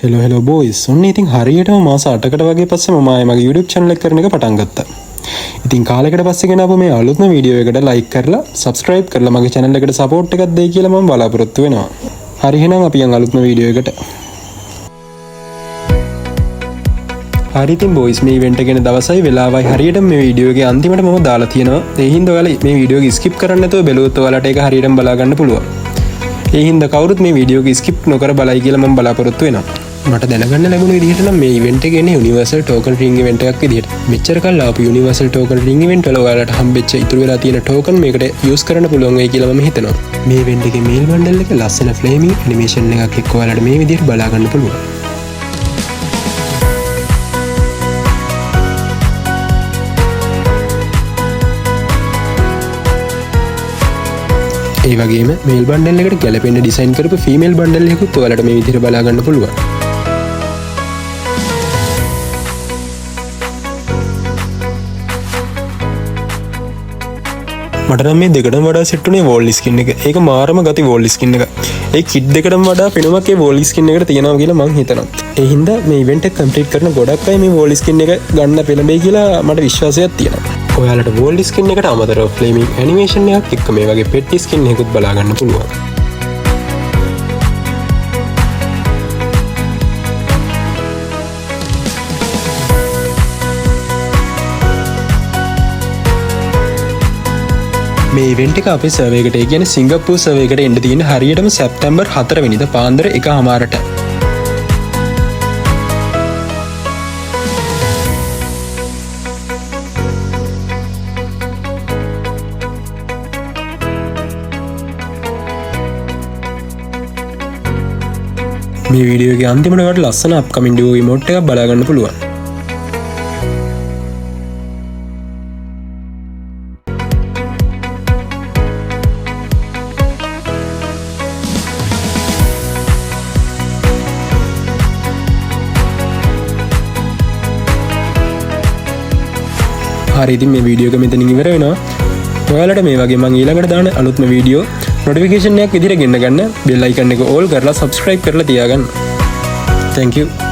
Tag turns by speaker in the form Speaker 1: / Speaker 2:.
Speaker 1: Hello boys ඔන්න ඉතින් හරියටම මාස 8කට වගේ පස්සේ මම ආයේ මගේ YouTube channel එක කරන එක පටන් ගත්තා. ඉතින් කාලයකට පස්සේ ගෙනාවු මේ අලුත්ම වීඩියෝ එකට like කරලා subscribe කරලා මගේ channel එකට support එකක් දෙයි කියලා මම බලාපොරොත්තු වෙනවා. හරි එහෙනම් අපි යන් අලුත්ම වීඩියෝ එකට. හරි ඉතින් බෝයිස් මේ ඉවෙන්ට් එක ගැන දවසයි වෙලාවයි හරියටම මේ වීඩියෝ එකේ අන්තිමට මම දාලා තියෙනවා. ඒ හින්දා ඔයාලා මේ වීඩියෝ එක skip කරන්න නැතුව බැලුවොත් ඔයාලට ඒක හරියටම බලා ගන්න පුළුවන්. ඒ හින්දා කවුරුත් මේ වීඩියෝ එක skip නොකර බලයි කියලා මම බලාපොරොත්තු වෙනවා. මට දැනගන්න ලැබුණ විදිහට නම් මේ ඉවෙන්ට් එක කියන්නේ යුනිවර්සල් ටෝකන් රින්ග් ඉවෙන්ට් එකක් විදිහට. මෙච්චර කල් ආපු යුනිවර්සල් ටෝකන් රින්ග් ඉවෙන්ට් වල ඔයාලට හම්බෙච්ච ඉතුරු වෙලා තියෙන ටෝකන් මේකට යූස් කරන්න පුළුවන් වෙයි කියලා මම හිතනවා. මේ ඉවෙන්ට් එකේ මේල් බන්ඩල් එක ලස්සන ෆ්ලේමින් ඇනිමේෂන් එකක් එක්ක ඔයාලට මේ විදිහට බලා ගන්න පුළුවන්. ඒ වගේම මේල් බන්ඩල් එකට ගැලපෙන ඩිසයින් කරපු ෆීමේල් බන්ඩල් එකකුත් ඔයාලට මේ විදිහට බලා ගන්න පුළුවන්. මට නම් මේ දෙකටම වඩා සෙට් උනේ වෝල් ස්කින් එක. ඒක මාරම ගති වෝල් ස්කින් එක. ඒ කිඩ් දෙකටම වඩා පෙනුමක් ඒ වෝල් ස්කින් එකට තියෙනවා කියලා මං හිතනවා. ඒ හින්දා මේ ඉවෙන්ට් එක කම්ප්ලීට් කරන ගොඩක් අය මේ වෝල් ස්කින් එක ගන්න පෙළඹෙයි කියලා මට විශ්වාසයක් තියෙනවා. ඔයාලට වෝල් ස්කින් එකට අමතරව ෆ්ලේමින් ඇනිමේෂන් එකක් එක්ක මේ වගේ පෙට් ස්කින් එකකුත් බලා ගන්න පුළුවන්. මේ ඉවෙන්ට් එක අපේ සර්වර් එකට ඒ කියන්නේ සිංගප්පූර් සර්වර් එකට එන්න තියෙන හරියටම සැප්තැම්බර් 4 වෙනිදා පාන්දර 1:00ට. මේ වීඩියෝ එකේ අන්තිමට ඔයාලට ලස්සන අප්කමින් ඩුවෝ ඉමෝට් එකක් බලා ගන්න පුළුවන්. හරි ඉතින් මේ වීඩියෝ එක මෙතනින් ඉවර වෙනවා. ඔයාලට මේ වගේ මම ඊළඟට දාන අලුත්ම වීඩියෝ නොටිෆිකේෂන් එකක් විදිහට ගෙන්න ගන්න බෙල් අයිකන් එක ඕල් කරලා subscribe කරලා තියාගන්න. Thank you.